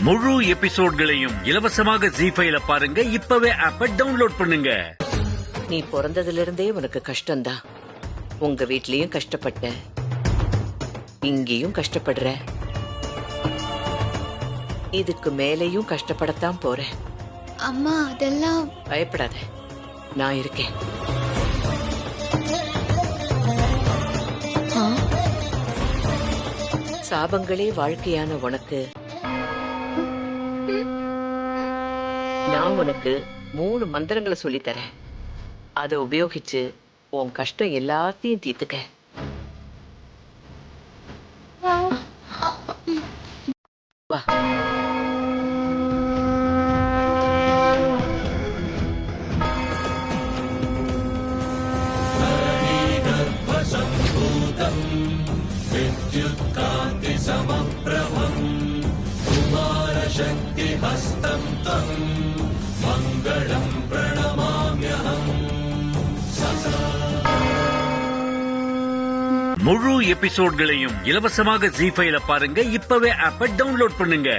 முழு எபிசோட்களையும் இலவசமாக ஜீ5ல பாருங்க. இப்பவே ஆப்பை டவுன்லோட் பண்ணுங்க. நீ பிறந்ததுல இருந்தே உனக்கு கஷ்டம்தான். உங்க வீட்லயும் கஷ்டப்பட்ட, இங்கேயும் கஷ்டப்படுற, இதுக்கு மேலேயும் கஷ்டப்படத்தான் போற. அம்மா அதெல்லாம் பயப்படாத, நான் இருக்கேன். சாபங்களே வாழ்க்கையான உனக்கு நான் உனக்கு 3 மந்திரங்களை சொல்லித்தரேன். அதை உபயோகிச்சு உன் கஷ்டம் எல்லாத்தையும் தீர்த்துக்க. வா. முழு எபிசோட்களையும் இலவசமாக ஜீ5ல பாருங்க. இப்பவே ஆப்பை டவுன்லோட் பண்ணுங்க.